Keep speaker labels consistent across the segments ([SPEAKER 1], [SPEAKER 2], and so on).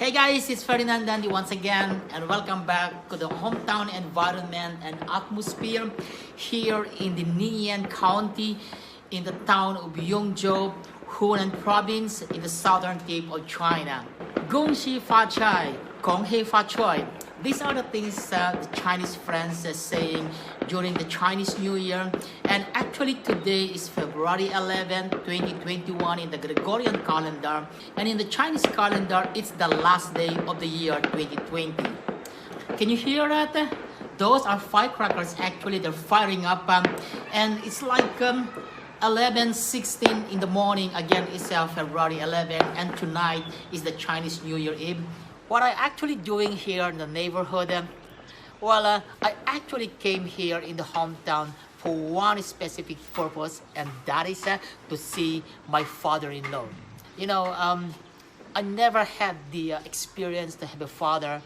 [SPEAKER 1] Hey guys, it's Ferdinand Dandy once again, and welcome back to the hometown environment and atmosphere here in the Ningyan County, in the town of YongZhou, Hunan province, in the southern tip of China. GONG XI FA CAI, GONG XI FA CAI. These are the things the Chinese friends are saying during the Chinese New Year. And actually today is February 11, 2021 in the Gregorian calendar. And in the Chinese calendar, it's the last day of the year 2020. Can you hear that? Those are firecrackers. Actually, they're firing up. And it's like 11:16 in the morning. Again, it's February 11. And tonight is the Chinese New Year Eve. What I actually doing here in the neighborhood, I actually came here in the hometown for one specific purpose, and that is to see my father-in-law. You know, I never had the experience to have a father.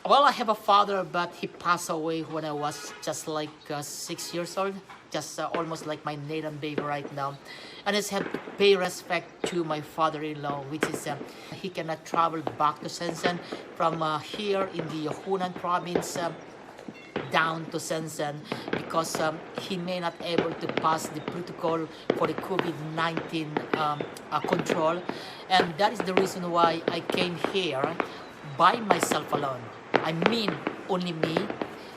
[SPEAKER 1] Well, I have a father, but he passed away when I was just like 6 years old. Just almost like my native baby right now. And I just have to pay respect to my father-in-law, which is he cannot travel back to Shenzhen from here in the Hunan province down to Shenzhen because he may not able to pass the protocol for the Covid19 control. And that is the reason why I came here by myself alone. I mean, only me.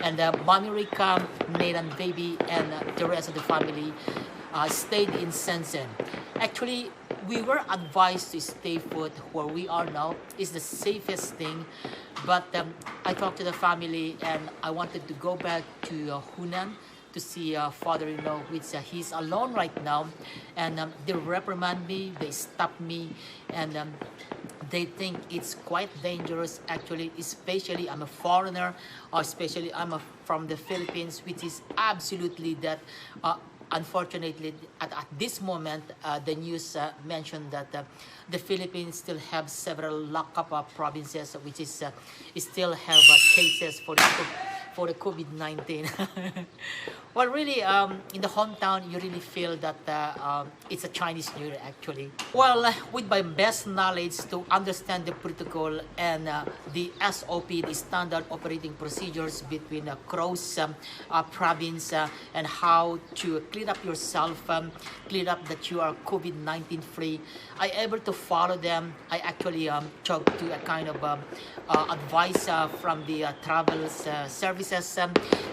[SPEAKER 1] And Mommy Rika, Nathan baby, and the rest of the family stayed in Shenzhen. Actually, we were advised to stay put where we are now. It's the safest thing. But I talked to the family and I wanted to go back to Hunan to see father-in-law, which he's alone right now. And they reprimand me, they stop me, and they think it's quite dangerous actually, especially I'm a foreigner, or especially I'm from the Philippines, which is absolutely that unfortunately at this moment the news mentioned that the Philippines still have several lock-up provinces which is still have cases for the COVID-19. Well, really, in the hometown, you really feel that it's a Chinese New Year, actually. Well, with my best knowledge to understand the protocol and the SOP, the standard operating procedures between cross province and how to clean up yourself, clean up that you are COVID-19 free, I able to follow them. I actually talked to a kind of advice from the travel services,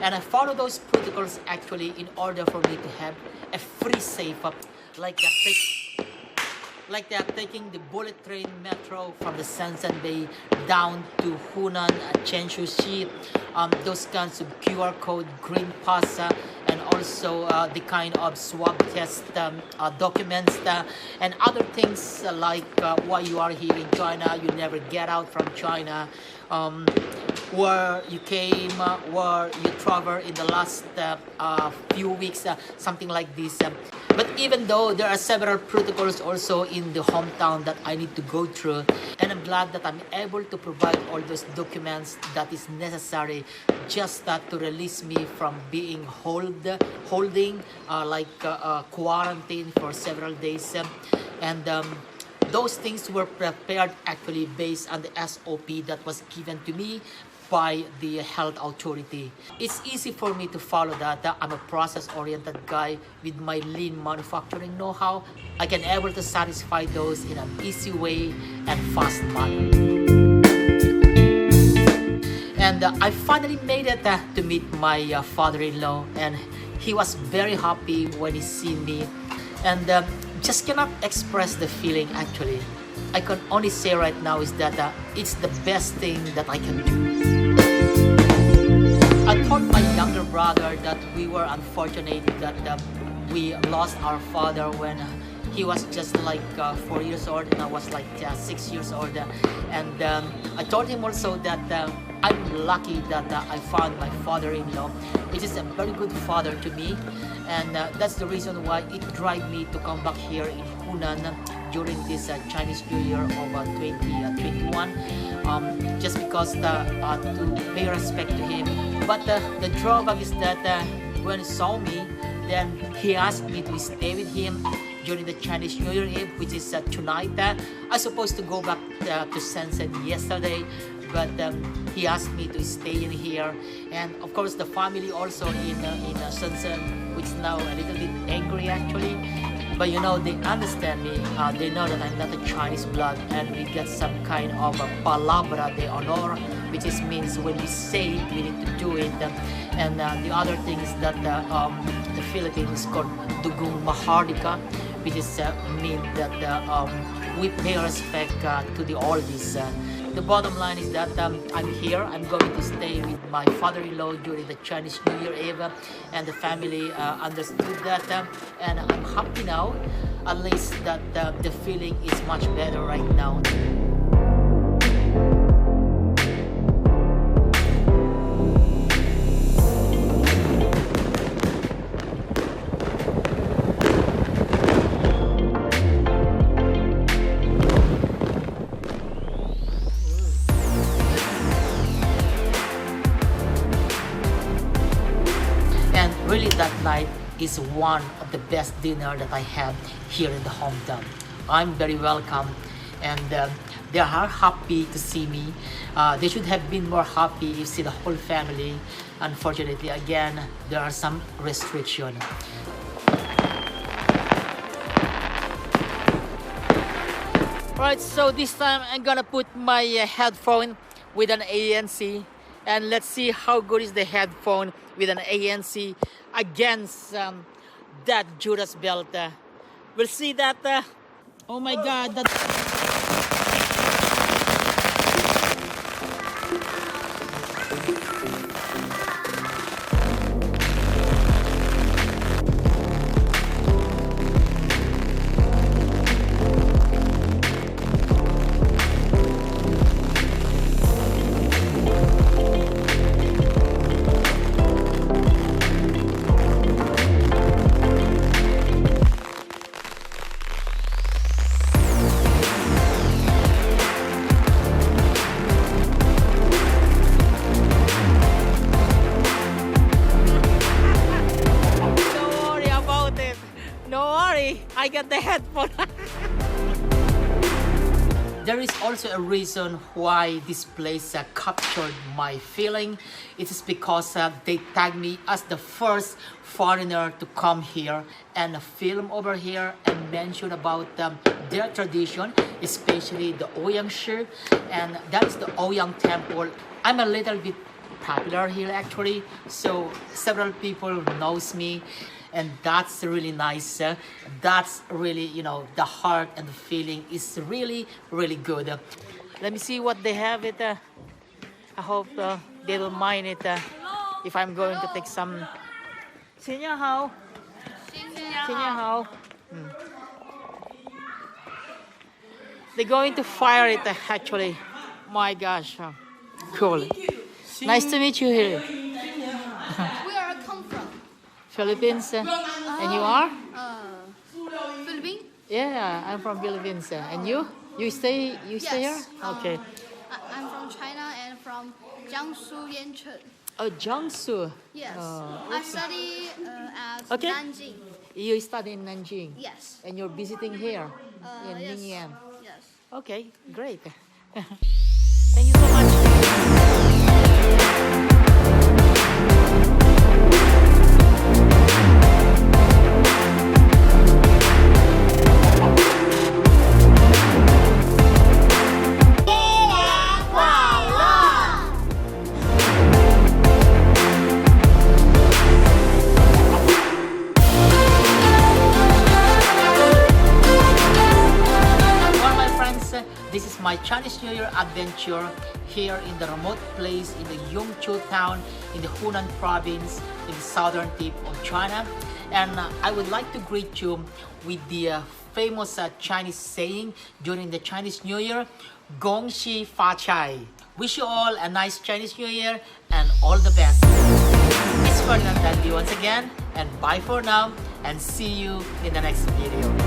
[SPEAKER 1] and I follow those protocols actually in order for me to have a free safe, like they're taking the bullet train metro from the Shenzhen Bay down to Hunan, Zhengzhou, those kinds of QR code, green pass, and also the kind of swab test documents and other things like why you are here in China, you never get out from China, where you came, where you traveled in the last few weeks, something like this. But even though there are several protocols also in the hometown that I need to go through, and I'm glad that I'm able to provide all those documents that is necessary just to release me from being holding quarantine for several days. And those things were prepared actually based on the SOP that was given to me by the health authority. It's easy for me to follow that. I'm a process-oriented guy with my lean manufacturing know-how. I can able to satisfy those in an easy way and fast manner. And I finally made it to meet my father-in-law, and he was very happy when he seen me, and just cannot express the feeling actually. I can only say right now is that it's the best thing that I can do. I told my younger brother that we were unfortunate that we lost our father when he was just like 4 years old and I was like 6 years old. And I told him also that I'm lucky that I found my father-in-law, which is a very good father to me. And that's the reason why it drive me to come back here in Hunan during this Chinese New Year of 2021, just because to pay respect to him. But the drawback is that when he saw me, then he asked me to stay with him during the Chinese New Year Eve, which is tonight. I'm supposed to go back to Shenzhen yesterday, but he asked me to stay in here. And of course, the family also in Shenzhen, which is now a little bit angry actually. But you know, they understand me. They know that I'm not a Chinese blood, and we get some kind of a palabra de honor, which is means when we say it, we need to do it. And the other thing is that the Philippines is called dugung mahardika, which is mean that we pay respect to the oldies. The bottom line is that I'm here. I'm going to stay with my father-in-law during the Chinese New Year Eve, and the family understood that, and I'm happy now, at least that the feeling is much better right now. Really, that night is one of the best dinner that I had here in the hometown. I'm very welcome, and they are happy to see me. They should have been more happy if see the whole family. Unfortunately, again, there are some restrictions. Alright, so this time I'm gonna put my headphone with an ANC, and let's see how good is the headphone with an ANC against that Judas Belt. We'll see that. Oh my God! I got the headphone. There is also a reason why this place captured my feeling. It is because they tagged me as the first foreigner to come here and film over here and mention about their tradition, especially the YongZhou, and that is the Temple. I'm a little bit popular here actually, so several people knows me. And that's really nice. That's really, you know, the heart and the feeling is really, really good. Let me see what they have it. I hope they don't mind it if I'm going to take some. 新年好. 新年好. They're going to fire it actually. My gosh. Cool. Nice to meet you here. Philippines, and you are?
[SPEAKER 2] Philippines?
[SPEAKER 1] Yeah, I'm from Philippines. And you? You stay here? Okay.
[SPEAKER 2] I'm from China and from Jiangsu, Yancheng.
[SPEAKER 1] Oh, Jiangsu.
[SPEAKER 2] Yes.
[SPEAKER 1] Oh,
[SPEAKER 2] I study at
[SPEAKER 1] okay.
[SPEAKER 2] Nanjing.
[SPEAKER 1] You study in Nanjing?
[SPEAKER 2] Yes.
[SPEAKER 1] And you're visiting here in
[SPEAKER 2] yes.
[SPEAKER 1] Ningyan?
[SPEAKER 2] Yes.
[SPEAKER 1] Okay, great. Thank you so much. This is my Chinese New Year adventure here in the remote place in the YongZhou town in the Hunan province in the southern tip of China. And I would like to greet you with the famous Chinese saying during the Chinese New Year, GONG XI FA CAI. Wish you all a nice Chinese New Year and all the best. It's Ferdinand once again, and bye for now, and see you in the next video.